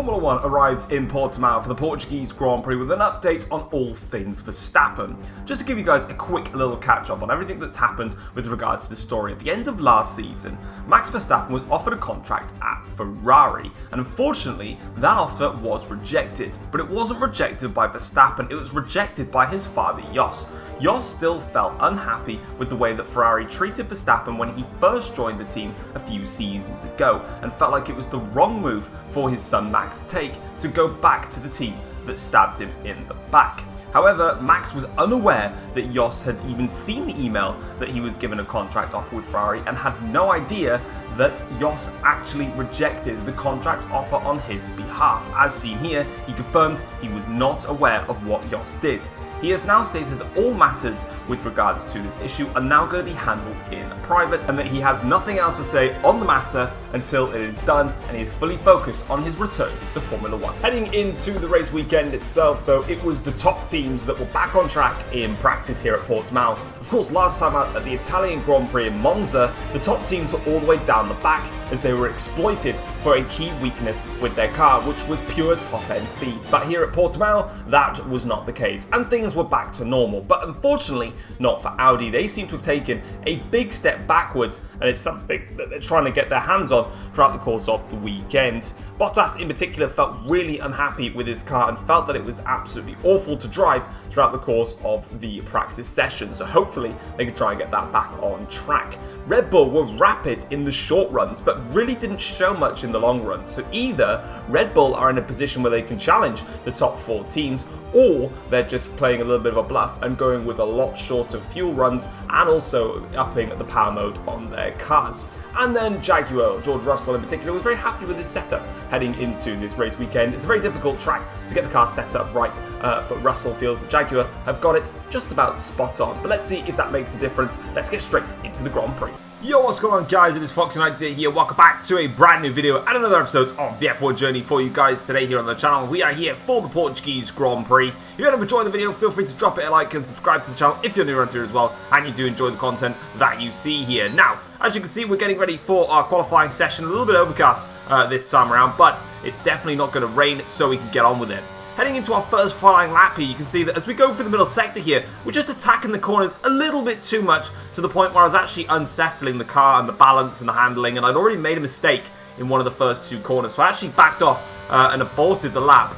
Formula 1 arrives in Portimao for the Portuguese Grand Prix with an update on all things Verstappen. Just to give you guys a quick little catch up on everything that's happened with regards to the story. At the end of last season, Max Verstappen was offered a contract at Ferrari, and unfortunately that offer was rejected. But it wasn't rejected by Verstappen, it was rejected by his father Jos. Jos still felt unhappy with the way that Ferrari treated Verstappen when he first joined the team a few seasons ago, and felt like it was the wrong move for his son Max to take to go back to the team that stabbed him in the back. However, Max was unaware that Jos had even seen the email that he was given a contract offer with Ferrari and had no idea that Jos actually rejected the contract offer on his behalf. As seen here, he confirmed he was not aware of what Jos did. He has now stated that all matters with regards to this issue are now going to be handled in private, and that he has nothing else to say on the matter until it is done, and he is fully focused on his return to Formula 1. Heading into the race weekend itself though, it was the top teams that were back on track in practice here at Portimao. Of course, last time out at the Italian Grand Prix in Monza, the top teams were all the way down the back as they were exploited for a key weakness with their car, which was pure top-end speed. But here at Portimao, that was not the case, and things were back to normal. But unfortunately, not for Audi. They seem to have taken a big step backwards, and it's something that they're trying to get their hands on throughout the course of the weekend. Bottas in particular felt really unhappy with his car and felt that it was absolutely awful to drive throughout the course of the practice session. So hopefully they can try and get that back on track. Red Bull were rapid in the short runs, but really didn't show much in the long runs. So either Red Bull are in a position where they can challenge the top four teams, or they're just playing a little bit of a bluff and going with a lot shorter fuel runs and also upping the power mode on their cars. And then Jaguar, George Russell in particular, was very happy with his setup heading into this race weekend. It's a very difficult track to get the car set up right, but Russell feels that Jaguar have got it just about spot on. But let's see if that makes a difference. Let's get straight into the Grand Prix. Yo, what's going on guys, it is Foxydude here. Welcome back to a brand new video and another episode of the F1 journey for you guys today here on the channel. We are here for the Portuguese Grand Prix. If you have enjoyed the video, feel free to drop it a like and subscribe to the channel if you're new around here as well and you do enjoy the content that you see here. Now, as you can see, we're getting ready for our qualifying session. A little bit overcast this time around, but it's definitely not going to rain, so we can get on with it. Heading into our first flying lap here, you can see that as we go through the middle sector here, we're just attacking the corners a little bit too much, to the point where I was actually unsettling the car and the balance and the handling, and I'd already made a mistake in one of the first two corners. So I actually backed off and aborted the lap,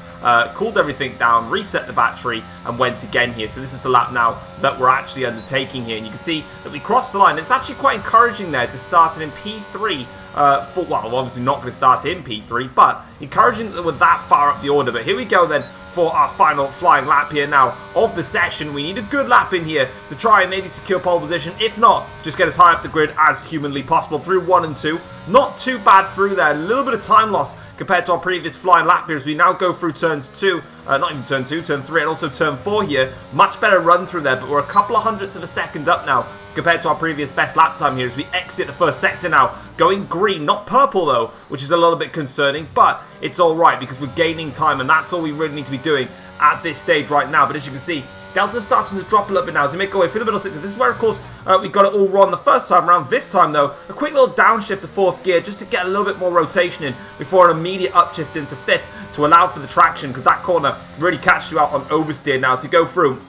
cooled everything down, reset the battery, and went again here. So this is the lap now that we're actually undertaking here, and you can see that we crossed the line. It's actually quite encouraging there to start it in P3. Well, obviously not going to start in P3, but encouraging that we're that far up the order. But here we go then for our final flying lap here now of the session. We need a good lap in here to try and maybe secure pole position. If not, just get as high up the grid as humanly possible through 1 and 2. Not too bad through there. A little bit of time lost compared to our previous flying lap here as we now go through turns 2, not even turn 2, turn 3 and also turn 4 here. Much better run through there, but we're a couple of hundredths of a second up now compared to our previous best lap time here as we exit the first sector now. Going green, not purple though, which is a little bit concerning, but it's alright because we're gaining time and that's all we really need to be doing at this stage right now. But as you can see, Delta's starting to drop a little bit now as we make our way through the middle sector. This is where, of course, we got it all wrong the first time around. This time, though, a quick little downshift to 4th gear just to get a little bit more rotation in before an immediate upshift into 5th to allow for the traction, because that corner really catches you out on oversteer now as we go through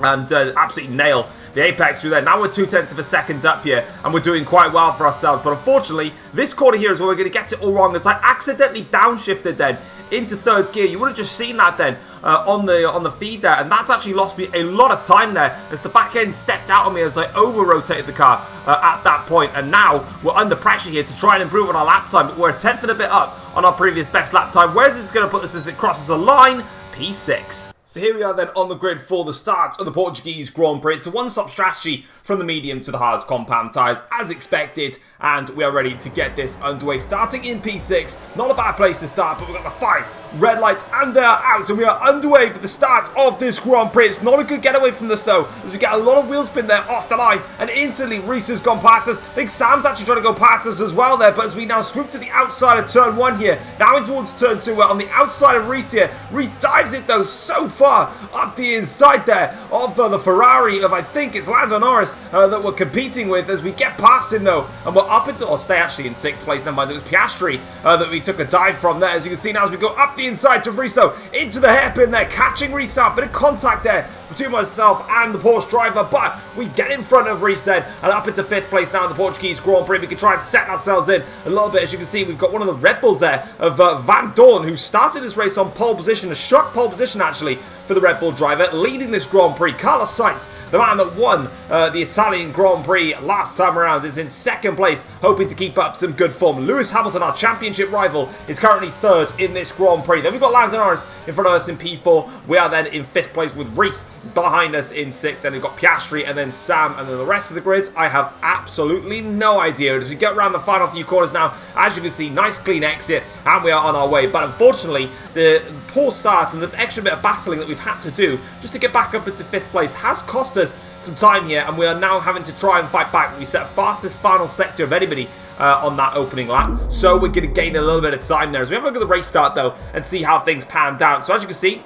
and absolutely nail the apex through there. Now we're 0.2 of a second up here, and we're doing quite well for ourselves. But unfortunately, this corner here is where we're going to get it all wrong. It's like accidentally downshifted then into 3rd gear. You would have just seen that then on the feed there, and that's actually lost me a lot of time there as the back end stepped out on me as I over-rotated the car at that point. And now we're under pressure here to try and improve on our lap time, but we're a 10th and a bit up on our previous best lap time. Where's this going to put us as it crosses a line? P6. So here we are then on the grid for the start of the Portuguese Grand Prix. It's a one-stop strategy from the medium to the hard compound tyres as expected, and we are ready to get this underway. Starting in P6, not a bad place to start, but we've got the 5 red lights, and they are out, and we are underway for the start of this Grand Prix. It's not a good getaway from this though, as we get a lot of wheel spin there off the line, and instantly Reese has gone past us. I think Sam's actually trying to go past us as well there, but as we now swoop to the outside of turn 1 here, now in towards turn 2, we're on the outside of Reese here. Reese dives it though so far up the inside there of the Ferrari of, I think it's Lando Norris that we're competing with, as we get past him though, and we're up into, or stay actually in 6th place, never mind, it was Piastri that we took a dive from there, as you can see now as we go up the inside to Reese though, into the hairpin there, catching Reese out, bit of contact there between myself and the Porsche driver, but we get in front of Reese then, and up into 5th place now in the Portuguese Grand Prix. We can try and set ourselves in a little bit. As you can see, we've got one of the Red Bulls there of Van Dorn, who started this race on pole position, a shock pole position actually for the Red Bull driver, leading this Grand Prix. Carlos Sainz, the man that won the Italian Grand Prix last time around, is in 2nd place, hoping to keep up some good form. Lewis Hamilton, our championship rival, is currently 3rd in this Grand Prix. Then we've got Lando Norris in front of us in P4. We are then in 5th place with Reese behind us in 6th. Then we've got Piastri and then Sam, and then the rest of the grids, I have absolutely no idea. As we get around the final few corners now, as you can see, nice clean exit, and we are on our way. But unfortunately, the poor start and the extra bit of battling that we've had to do just to get back up into 5th place has cost us some time here, and we are now having to try and fight back. We set fastest final sector of anybody on that opening lap, so we're going to gain a little bit of time there as we have a look at the race start though and see how things panned out. So as you can see,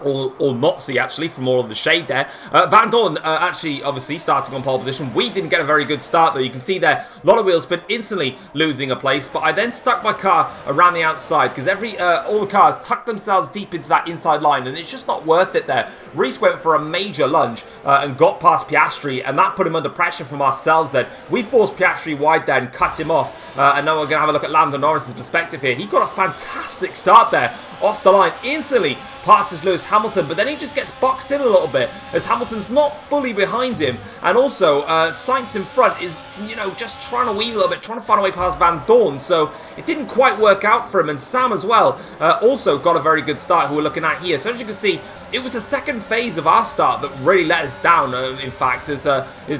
or not see actually from all of the shade there, Van Dorn actually obviously starting on pole position. We didn't get a very good start though. You can see there a lot of wheel spin, instantly losing a place, but I then stuck my car around the outside because all the cars tucked themselves deep into that inside line, and it's just not worth it there. Reese went for a major lunge and got past Piastri, and that put him under pressure from ourselves then. We forced Piastri wide there and cut him off, and now we're going to have a look at Lando Norris's perspective here. He got a fantastic start there off the line, instantly passes Lewis Hamilton, but then he just gets boxed in a little bit as Hamilton's not fully behind him, and also Sainz in front is, you know, just trying to weave a little bit, trying to find a way past Van Dorn, so it didn't quite work out for him. And Sam as well also got a very good start, who we're looking at here. So as you can see, it was the second phase of our start that really let us down, in fact, is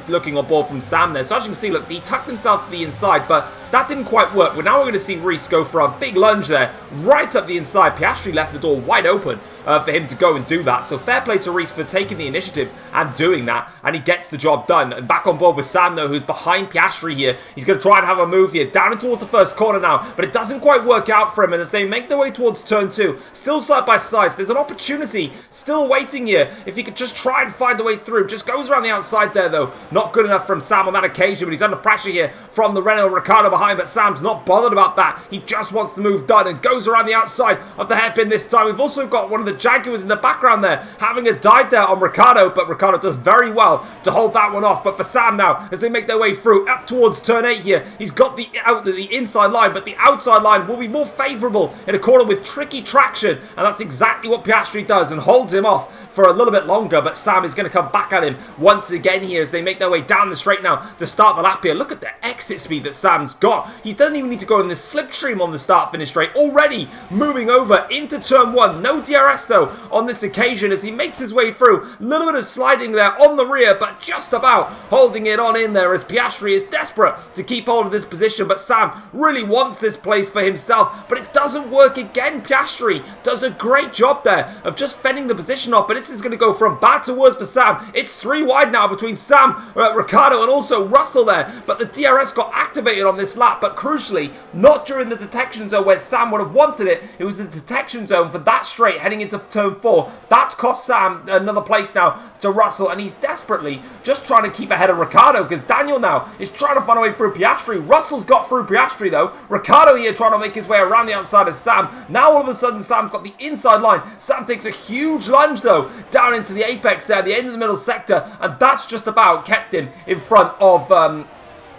looking on board from Sam there. So as you can see, look, he tucked himself to the inside, but that didn't quite work. Well, now we're going to see Reese go for a big lunge there, right up the inside. Piastri left the door wide open for him to go and do that. So fair play to Reese for taking the initiative and doing that, and he gets the job done. And back on board with Sam though, who's behind Piastri here. He's going to try and have a move here, down towards the first corner now, but it doesn't quite work out for him, and as they make their way towards turn 2, still side by side, so there's an opportunity still waiting here. If he could just try and find a way through, just goes around the outside there though. Not good enough from Sam on that occasion, but he's under pressure here from the Renault Ricciardo behind, but Sam's not bothered about that. He just wants the move done and goes around the outside of the hairpin this time. We've also got one of the Jaguars in the background there, having a dive there on Ricciardo, but Ricciardo does very well to hold that one off. But for Sam now, as they make their way through up towards turn 8 here, he's got the inside line, but the outside line will be more favourable in a corner with tricky traction, and that's exactly what Piastri does and holds him off for a little bit longer. But Sam is going to come back at him once again here as they make their way down the straight now to start the lap here. Look at the exit speed that Sam's got. He doesn't even need to go in the slipstream on the start-finish straight. Already moving over into turn 1. No DRS though on this occasion as he makes his way through. A little bit of sliding there on the rear, but just about holding it on in there as Piastri is desperate to keep hold of this position. But Sam really wants this place for himself, but it doesn't work again. Piastri does a great job there of just fending the position off, but this is going to go from bad to worse for Sam. It's 3 wide now between Sam, Ricciardo and also Russell there, but the DRS got activated on this lap, but crucially not during the detection zone where Sam would have wanted it. It was the detection zone for that straight heading into turn 4. That's cost Sam another place now to Russell, and he's desperately just trying to keep ahead of Ricciardo because Daniel now is trying to find a way through Piastri. Russell's got through Piastri though. Ricciardo here trying to make his way around the outside of Sam. Now all of a sudden Sam's got the inside line. Sam takes a huge lunge though down into the apex there, the end of the middle sector, and that's just about kept him in front of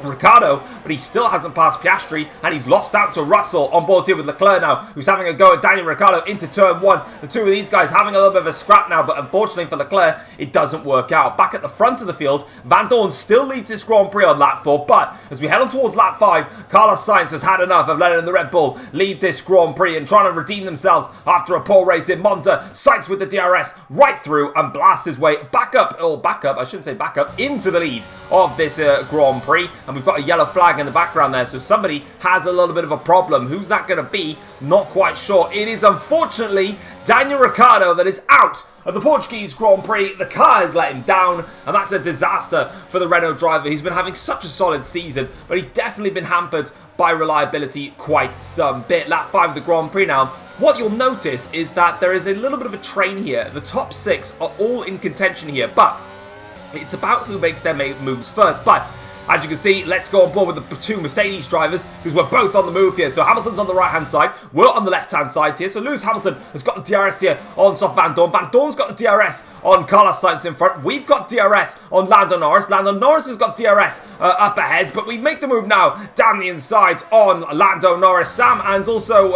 Ricciardo, but he still hasn't passed Piastri, and he's lost out to Russell on board here with Leclerc now, who's having a go at Daniel Ricciardo into turn 1. The two of these guys having a little bit of a scrap now, but unfortunately for Leclerc, it doesn't work out. Back at the front of the field, Van Dorn still leads this Grand Prix on lap 4, but as we head on towards lap 5, Carlos Sainz has had enough of letting the Red Bull lead this Grand Prix and trying to redeem themselves after a poor race in Monza. Sainz with the DRS right through and blasts his way back up, I shouldn't say back up, into the lead of this Grand Prix. and we've got a yellow flag in the background there, so somebody has a little bit of a problem. Who's that going to be? Not quite sure. It is unfortunately Daniel Ricciardo that is out of the Portuguese Grand Prix. The car has let him down, and that's a disaster for the Renault driver. He's been having such a solid season, but he's definitely been hampered by reliability quite some bit. Lap 5 of the Grand Prix now. What you'll notice is that there is a little bit of a train here. The top 6 are all in contention here, but it's about who makes their moves first. But as you can see, let's go on board with the 2 Mercedes drivers, because we're both on the move here. So Hamilton's on the right-hand side, we're on the left-hand side here. So Lewis Hamilton has got the DRS here on Stoff Van Dorn. Van Dorn's got the DRS on Carlos Sainz in front. We've got DRS on Lando Norris. Lando Norris has got DRS up ahead, but we make the move now down the inside on Lando Norris. Sam and also,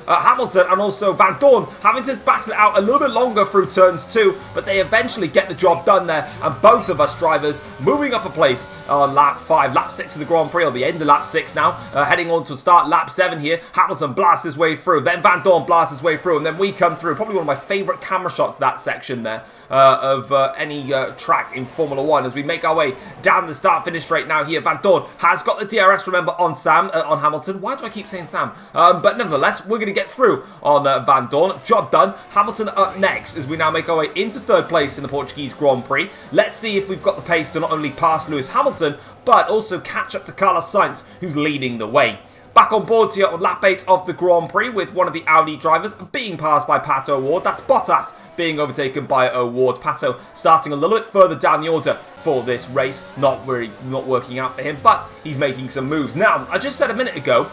Hamilton and also Van Dorn having to battle it out a little bit longer through turns 2, but they eventually get the job done there, and both of us drivers moving up a place on lap 5, lap 6 of the Grand Prix, or the end of lap 6 now, heading on to start lap 7 here. Hamilton blasts his way through, then Van Dorn blasts his way through, and then we come through. Probably one of my favourite camera shots, that section there, of any track in Formula 1, as we make our way down the start-finish straight now here. Van Dorn has got the DRS, remember, on on Hamilton. Why do I keep saying Sam? But nevertheless, we're going to get through on Van Dorn. Job done. Hamilton up next as we now make our way into 3rd place in the Portuguese Grand Prix. Let's see if we've got the pace to not only pass Lewis Hamilton, but also catch up to Carlos Sainz, who's leading the way. Back on board here on lap 8 of the Grand Prix with one of the Audi drivers being passed by Pato O'Ward. That's Bottas being overtaken by O'Ward. Pato starting a little bit further down the order for this race. Not working out for him, but he's making some moves. Now, I just said a minute ago,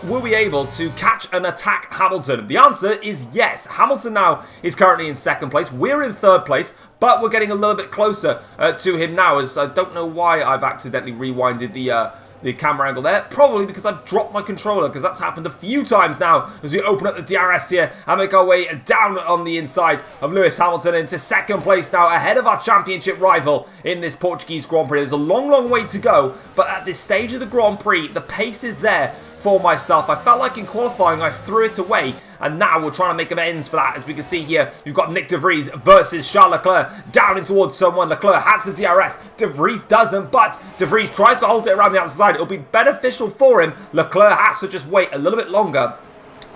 were we able to catch and attack Hamilton? The answer is yes. Hamilton now is currently in 2nd place. We're in 3rd place, but we're getting a little bit closer to him now, as I don't know why I've accidentally rewinded the camera angle there. Probably because I've dropped my controller, because that's happened a few times now as we open up the DRS here and make our way down on the inside of Lewis Hamilton into 2nd place now, ahead of our championship rival in this Portuguese Grand Prix. There's a long, long way to go, but at this stage of the Grand Prix, the pace is there for myself. I felt like in qualifying I threw it away, and now we're trying to make amends for that. As we can see here, you've got Nick De Vries versus Charles Leclerc down in towards someone. Leclerc has the DRS, De Vries doesn't, but De Vries tries to hold it around the outside. It'll be beneficial for him. Leclerc has to just wait a little bit longer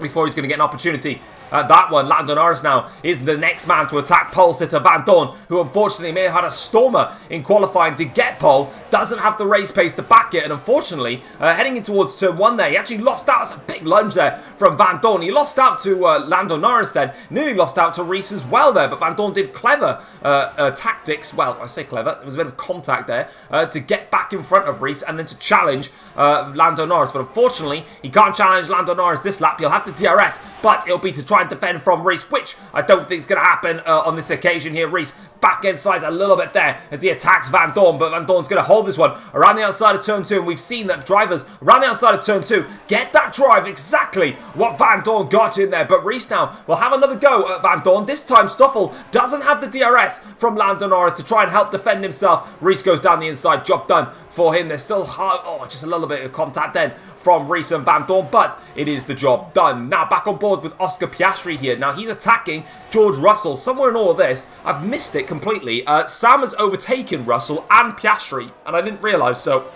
before he's going to get an opportunity. That one, Lando Norris now is the next man to attack pole sitter Van Dorn, who unfortunately may have had a stormer in qualifying to get pole, doesn't have the race pace to back it, and unfortunately, heading in towards turn 1 there, he actually lost out. It's a big lunge there from Van Dorn. He lost out to Lando Norris then, nearly lost out to Reese as well there, but Van Dorn did clever tactics, well, I say clever, there was a bit of contact there, to get back in front of Reese and then to challenge Lando Norris, but unfortunately, he can't challenge Lando Norris this lap. He'll have the DRS, but it'll be to try and defend from Reese, which I don't think is going to happen on this occasion here. Reese back end sides a little bit there as he attacks Van Dorn, but Van Dorn's going to hold this one around the outside of turn 2, and we've seen that drivers around the outside of turn 2 get that drive exactly what Van Dorn got in there. But Reese now will have another go at Van Dorn. This time Stoffel doesn't have the DRS from Lando Norris to try and help defend himself. Reese goes down the inside, job done for him. There's still just a little bit of contact then from Reese and Van Dorn, but it is the job done. Now back on board with Oscar Piastri here. Now he's attacking George Russell. Somewhere in all of this, I've missed it completely. Sam has overtaken Russell and Piastri, and I didn't realise, so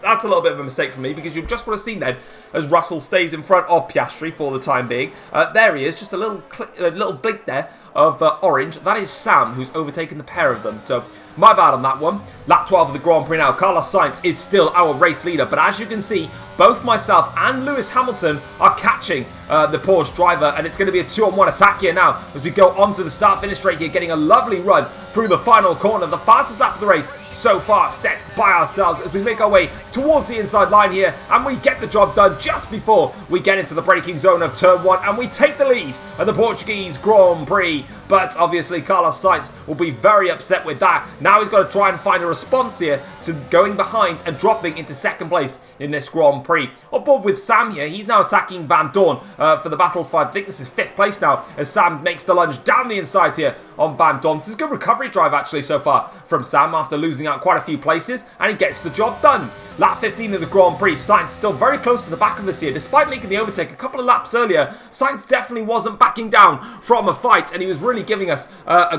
that's a little bit of a mistake for me, because you just would have seen then as Russell stays in front of Piastri for the time being. There he is, just a little blink there of orange. That is Sam, who's overtaken the pair of them. So my bad on that one. Lap 12 of the Grand Prix now. Carlos Sainz is still our race leader, but as you can see, both myself and Lewis Hamilton are catching the Porsche driver, and it's going to be a 2-on-1 attack here now as we go on to the start-finish straight here, getting a lovely run through the final corner. The fastest lap of the race so far set by ourselves as we make our way towards the inside line here, and we get the job done just before we get into the braking zone of turn 1, and we take the lead of the Portuguese Grand Prix. But obviously Carlos Sainz will be very upset with that. Now he's got to try and find a response here to going behind and dropping into 2nd place in this Grand Prix. On board with Sam here, he's now attacking Van Dorn for the battle for, I think this is 5th place now, as Sam makes the lunge down the inside here on Van Dorn. This is a good recovery drive actually so far from Sam after losing out quite a few places, and he gets the job done. Lap 15 of the Grand Prix, Sainz still very close to the back of this here. Despite making the overtake a couple of laps earlier, Sainz definitely wasn't backing down from a fight, and he was really giving us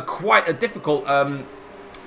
quite a difficult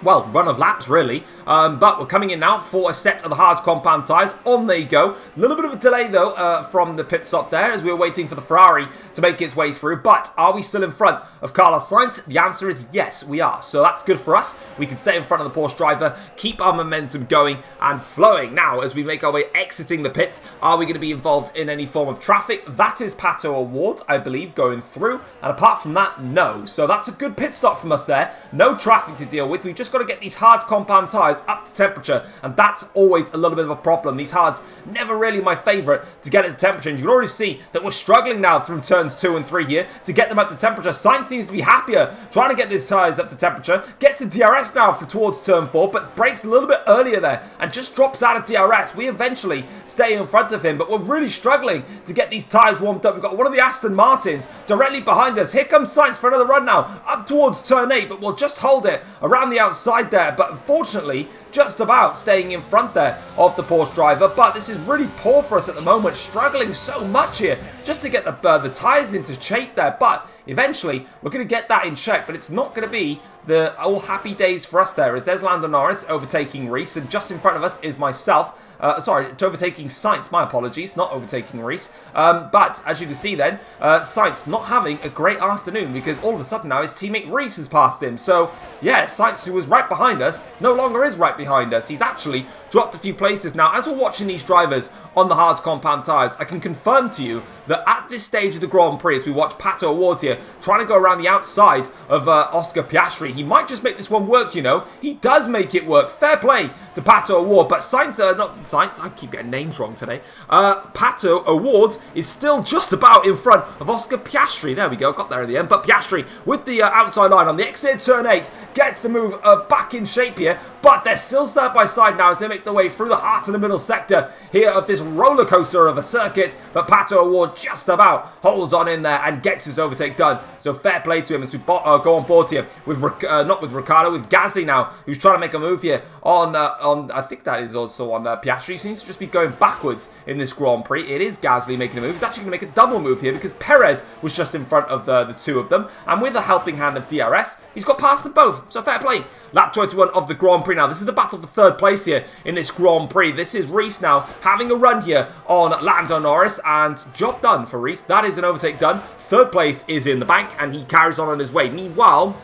well, run of laps, really. But we're coming in now for a set of the hard compound tyres. On they go. A little bit of a delay, though, from the pit stop there as we were waiting for the Ferrari to make its way through. But are we still in front of Carlos Sainz? The answer is yes, we are. So that's good for us. We can stay in front of the Porsche driver, keep our momentum going and flowing. Now, as we make our way exiting the pits, are we going to be involved in any form of traffic? That is Pato O'Ward, I believe, going through. And apart from that, no. So that's a good pit stop from us there. No traffic to deal with. We've just got to get these hard compound tyres up to temperature, and that's always a little bit of a problem. These hards, never really my favourite to get it to temperature, and you can already see that we're struggling now through turns 2 and 3 here to get them up to temperature. Sainz seems to be happier trying to get these tyres up to temperature, gets the DRS now for towards turn 4, but breaks a little bit earlier there and just drops out of DRS. We eventually stay in front of him, but we're really struggling to get these tyres warmed up. We've got one of the Aston Martins directly behind us. Here comes Sainz for another run now, up towards turn 8, but we'll just hold it around the outside there, but unfortunately just about staying in front there of the Porsche driver. But this is really poor for us at the moment, struggling so much here just to get the tyres into shape there. But eventually we're going to get that in check, but it's not going to be the all happy days for us there, as there's Lando Norris overtaking Reese, and just in front of us is myself. Overtaking Sainz, my apologies, not overtaking Reese. But as you can see then, Sainz not having a great afternoon, because all of a sudden now his teammate Reese has passed him. So yeah, Sainz, who was right behind us, no longer is right behind us. He's actually dropped a few places now. As we're watching these drivers on the hard compound tyres, I can confirm to you that at this stage of the Grand Prix, as we watch Pato O'Ward here trying to go around the outside of Oscar Piastri, he might just make this one work, you know. He does make it work. Fair play to Pato O'Ward, but Sainz, not Sainz, I keep getting names wrong today. Pato O'Ward is still just about in front of Oscar Piastri. There we go, got there in the end. But Piastri with the outside line on the exit turn 8 gets the move back in shape here, but they're still side by side now as they make their way through the heart of the middle sector here of this roller coaster of a circuit. But Pato O'Ward just about holds on in there and gets his overtake done. So fair play to him as we go on board here with not with Ricciardo, with Gasly now, who's trying to make a move here on I think that is also on Piastri. He seems to just be going backwards in this Grand Prix. It is Gasly making a move. He's actually going to make a double move here because Perez was just in front of the two of them, and with a helping hand of DRS, he's got past them both. So fair play. Lap 21 of the Grand Prix now. This is the battle for third place here in this Grand Prix. This is Reese now having a run here on Lando Norris, and job done for Reese. That is an overtake done. Third place is in the bank, and he carries on his way. Meanwhile,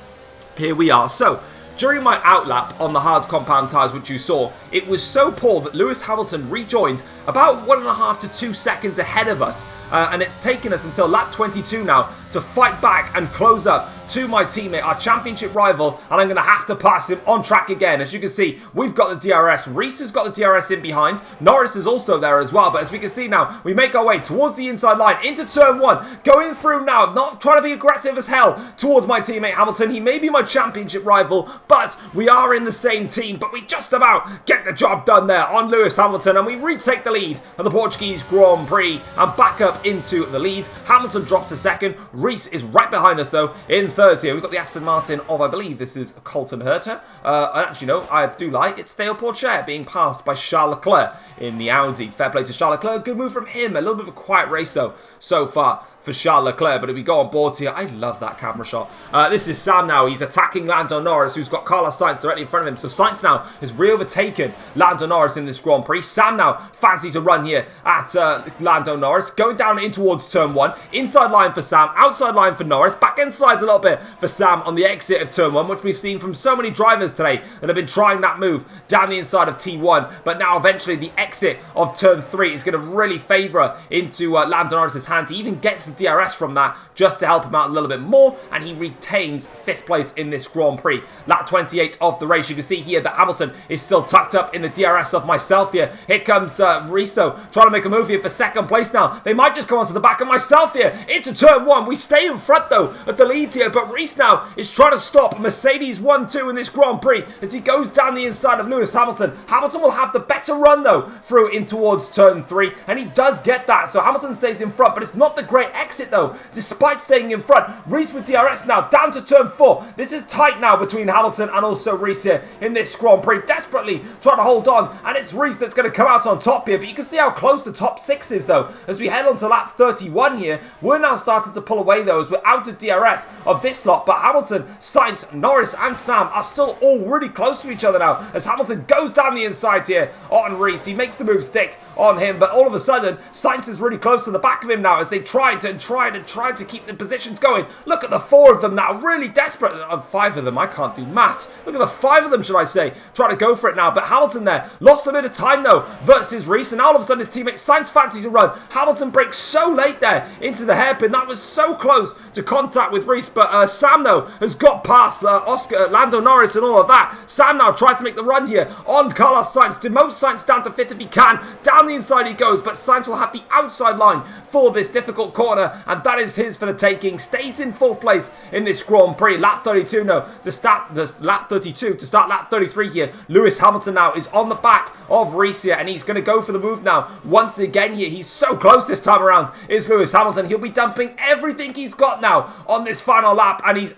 here we are. So during my outlap on the hard compound tyres, which you saw, it was so poor that Lewis Hamilton rejoined about 1.5 to 2 seconds ahead of us. And it's taken us until lap 22 now to fight back and close up to my teammate, our championship rival, and I'm going to have to pass him on track again. As you can see, we've got the DRS. Reese has got the DRS in behind. Norris is also there as well, but as we can see now, we make our way towards the inside line into turn 1, going through now, not trying to be aggressive as hell towards my teammate Hamilton. He may be my championship rival, but we are in the same team, but we just about get the job done there on Lewis Hamilton, and we retake the lead of the Portuguese Grand Prix and back up into the lead. Hamilton drops a second. Reese is right behind us though in third here. We've got the Aston Martin of, I believe this is Colton Herta. Actually no, I do lie. It's Theo Pourchaire being passed by Charles Leclerc in the Audi. Fair play to Charles Leclerc. Good move from him. A little bit of a quiet race though so far for Charles Leclerc, but if we go on board here, I love that camera shot. This is Sam now. He's attacking Lando Norris, who's got Carlos Sainz directly in front of him. So Sainz now has re-overtaken Lando Norris in this Grand Prix. Sam now fancies a run here at Lando Norris, going down in towards turn 1. Inside line for Sam, outside line for Norris. Back end slides a little bit for Sam on the exit of turn 1, which we've seen from so many drivers today that have been trying that move down the inside of T1. But now eventually the exit of turn 3 is going to really favour into Lando Norris's hands. He even gets the DRS from that just to help him out a little bit more, and he retains 5th place in this Grand Prix. Lap 28 of the race. You can see here that Hamilton is still tucked up in the DRS of myself here. Here comes Reese though, trying to make a move here for 2nd place now. They might just go onto the back of myself here into turn 1. We stay in front though of the lead here, but Reese now is trying to stop Mercedes 1-2 in this Grand Prix as he goes down the inside of Lewis Hamilton. Hamilton will have the better run though through in towards turn 3, and he does get that, so Hamilton stays in front, but it's not the great exit though, despite staying in front. Reese with DRS now down to turn 4. This is tight now between Hamilton and also Reese here in this Grand Prix, desperately trying to hold on, and it's Reese that's going to come out on top here, but you can see how close the top 6 is though as we head on to lap 31 here. We're now starting to pull away though as we're out of DRS of this lot, but Hamilton, Sainz, Norris and Sam are still all really close to each other now as Hamilton goes down the inside here on Reese. He makes the move stick on him, but all of a sudden Sainz is really close to the back of him now as they tried to keep the positions going. Look at the 4 of them now, really desperate. 5 of them, I can't do maths. Look at the 5 of them, should I say, trying to go for it now, but Hamilton there lost a bit of time though versus Reese, and now all of a sudden his teammate Sainz fancies a run. Hamilton breaks so late there into the hairpin. That was so close to contact with Reese, but Sam though has got past Lando Norris and all of that. Sam now tries to make the run here on Carlos Sainz, demotes Sainz down to 5th if he can. Down the inside he goes, but Sainz will have the outside line for this difficult corner, and that is his for the taking. Stays in 4th place in this Grand Prix. Lap 32 now to start the lap 32 to start lap 33 here. Lewis Hamilton now is on the back of Reese here, and he's going to go for the move now once again here. He's so close this time around, is Lewis Hamilton. He'll be dumping everything he's got now on this final lap, and he's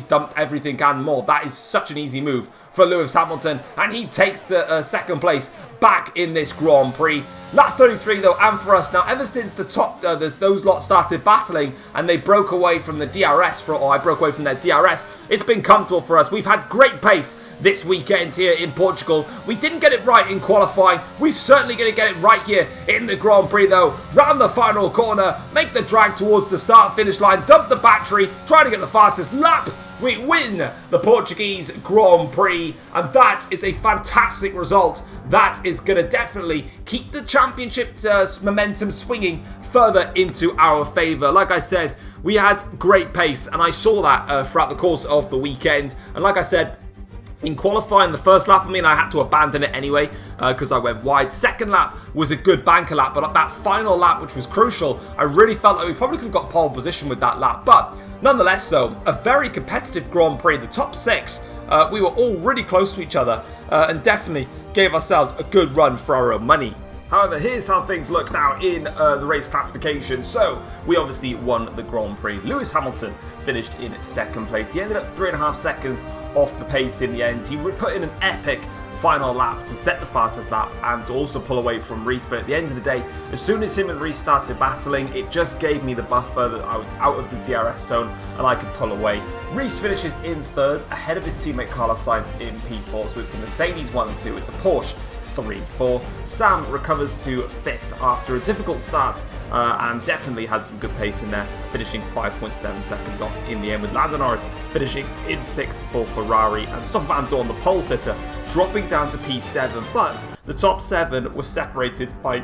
dumped everything and more. That is such an easy move for Lewis Hamilton, and he takes the 2nd place back in this Grand Prix. Lap 33 though, and for us now, ever since the top, those lot started battling and they broke away from the DRS, or I broke away from their DRS, it's been comfortable for us. We've had great pace this weekend here in Portugal. We didn't get it right in qualifying. We're certainly going to get it right here in the Grand Prix though. Round the final corner, make the drag towards the start-finish line, dump the battery, try to get the fastest lap. We win the Portuguese Grand Prix, and that is a fantastic result. That is going to definitely keep the championship momentum swinging further into our favour. Like I said, we had great pace, and I saw that throughout the course of the weekend. And like I said, in qualifying the first lap, I had to abandon it anyway because I went wide. 2nd lap was a good banker lap, but that final lap, which was crucial, I really felt like we probably could have got pole position with that lap. But nonetheless, though, a very competitive Grand Prix. The top 6, we were all really close to each other and definitely gave ourselves a good run for our own money. However, here's how things look now in the race classification. So, we obviously won the Grand Prix. Lewis Hamilton finished in 2nd place. He ended up 3.5 seconds off the pace in the end. He would put in an epic final lap to set the fastest lap and to also pull away from Reese, but at the end of the day, as soon as him and Reese started battling, it just gave me the buffer that I was out of the DRS zone and I could pull away. Reese finishes in 3rd ahead of his teammate Carlos Sainz in P4, so it's a Mercedes 1 and 2, it's a Porsche 3-4. Sam recovers to 5th after a difficult start and definitely had some good pace in there, finishing 5.7 seconds off in the end, with Lando Norris finishing in 6th for Ferrari, and Stoffel Van Dorn, the pole sitter, dropping down to P7, but the top 7 was separated by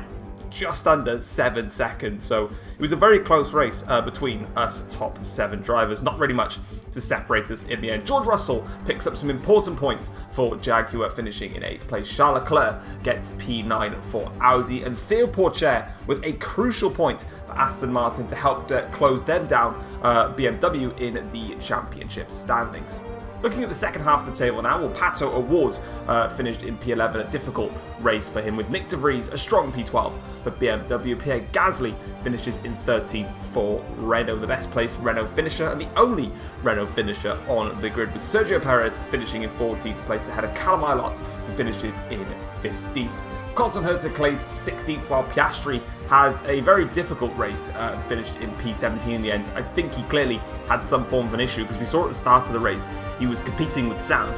just under 7 seconds, so it was a very close race between us top 7 drivers. Not really much to separate us in the end. George Russell picks up some important points for Jaguar, finishing in 8th place. Charles Leclerc gets P9 for Audi, and Theo Pourchaire with a crucial point for Aston Martin to help close them down, BMW in the championship standings. Looking at the second half of the table now, well, Pato O'Ward finished in P11, a difficult race for him, with Nick De Vries a strong P12 for BMW. Pierre Gasly finishes in 13th for Renault, the best placed Renault finisher and the only Renault finisher on the grid, with Sergio Perez finishing in 14th place ahead of Callum Ilott, who finishes in 15th. Colton Herta claimed 16th, while Piastri had a very difficult race and finished in P17 in the end. I think he clearly had some form of an issue, because we saw at the start of the race he was competing with Sam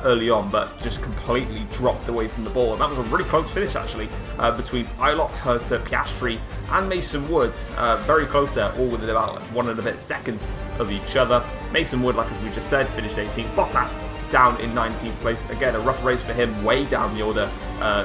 early on, but just completely dropped away from the ball, and that was a really close finish actually between Ilott, Herta, Piastri and Mason Wood. Very close there, all within about 1 and a bit seconds of each other. Mason Wood, like as we just said, finished 18th. Bottas down in 19th place. Again, a rough race for him, way down the order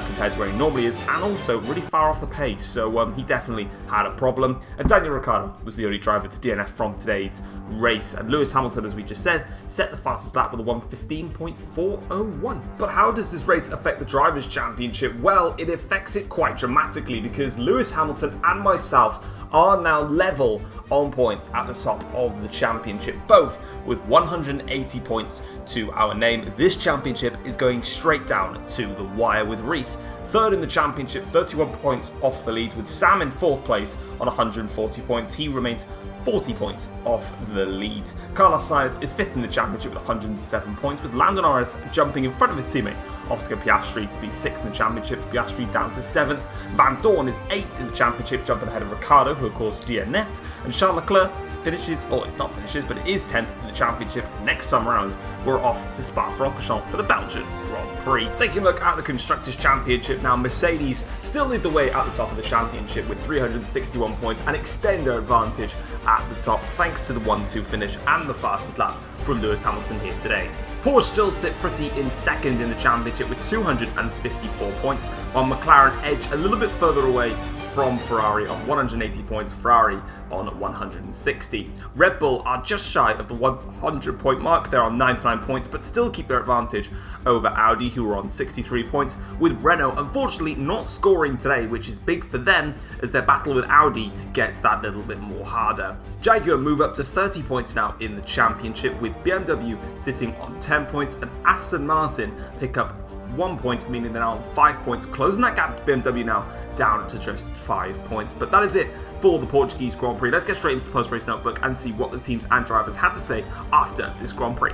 compared to where he normally is, and also really far off the pace, so he definitely had a problem. And Daniel Ricciardo was the only driver to DNF from today's race, and Lewis Hamilton, as we just said, set the fastest lap with a 1:15.401. But how does this race affect the Drivers' Championship? Well, it affects it quite dramatically, because Lewis Hamilton and myself are now level on points at the top of the championship, both with 180 points to our name. This championship is going straight down to the wire, with Reese third in the championship, 31 points off the lead, with Sam in 4th place on 140 points. He remains 40 points off the lead. Carlos Sainz is 5th in the championship with 107 points, with Lando Norris jumping in front of his teammate Oscar Piastri to be 6th in the championship. Piastri down to 7th. Van Dorn is 8th in the championship, jumping ahead of Ricciardo, who of course DNF'd, and Charles Leclerc finishes, or not finishes, but it is 10th in the championship next summer round. We're off to Spa-Francorchamps for the Belgian Grand Prix. Taking a look at the Constructors' Championship now, Mercedes still lead the way at the top of the championship with 361 points and extend their advantage at the top thanks to the 1-2 finish and the fastest lap from Lewis Hamilton here today. Porsche still sit pretty in second in the championship with 254 points, while McLaren edge a little bit further away from Ferrari on 180 points, Ferrari on 160. Red Bull are just shy of the 100 point mark, they're on 99 points, but still keep their advantage over Audi, who are on 63 points, with Renault unfortunately not scoring today, which is big for them as their battle with Audi gets that little bit more harder. Jaguar move up to 30 points now in the championship, with BMW sitting on 10 points, and Aston Martin pick up 1 point, meaning they're now on 5 points, closing that gap to BMW now down to just 5 points. But that is it for the Portuguese Grand Prix. Let's get straight into the post-race notebook and see what the teams and drivers had to say after this Grand Prix.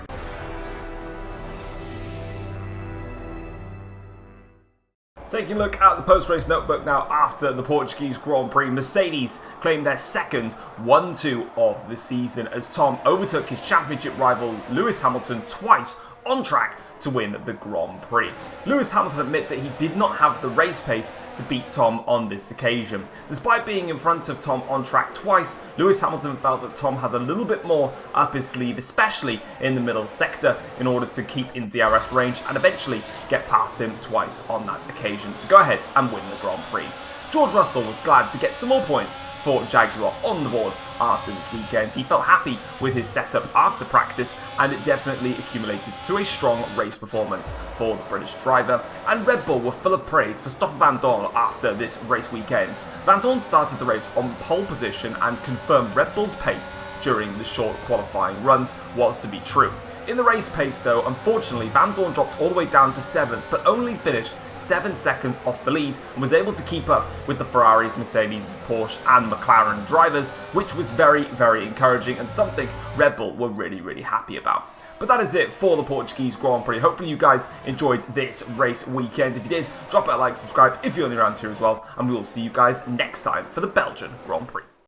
Taking a look at the post-race notebook now after the Portuguese Grand Prix, Mercedes claimed their second 1-2 of the season as Tom overtook his championship rival Lewis Hamilton twice on track to win the Grand Prix. Lewis Hamilton admit that he did not have the race pace to beat Tom on this occasion. Despite being in front of Tom on track twice, Lewis Hamilton felt that Tom had a little bit more up his sleeve, especially in the middle sector, in order to keep in DRS range and eventually get past him twice on that occasion to go ahead and win the Grand Prix. George Russell was glad to get some more points for Jaguar on the board after this weekend. He felt happy with his setup after practice, and it definitely accumulated to a strong race performance for the British driver. And Red Bull were full of praise for Stoffel Vandoorne after this race weekend. Vandoorne started the race on pole position and confirmed Red Bull's pace during the short qualifying runs was to be true. In the race pace though, unfortunately, Vandoorne dropped all the way down to 7th, but only finished 7 seconds off the lead and was able to keep up with the Ferraris, Mercedes, Porsche and McLaren drivers, which was very, very encouraging and something Red Bull were really, really happy about. But that is it for the Portuguese Grand Prix. Hopefully you guys enjoyed this race weekend. If you did, drop a like, subscribe if you're only around here as well, and we will see you guys next time for the Belgian Grand Prix.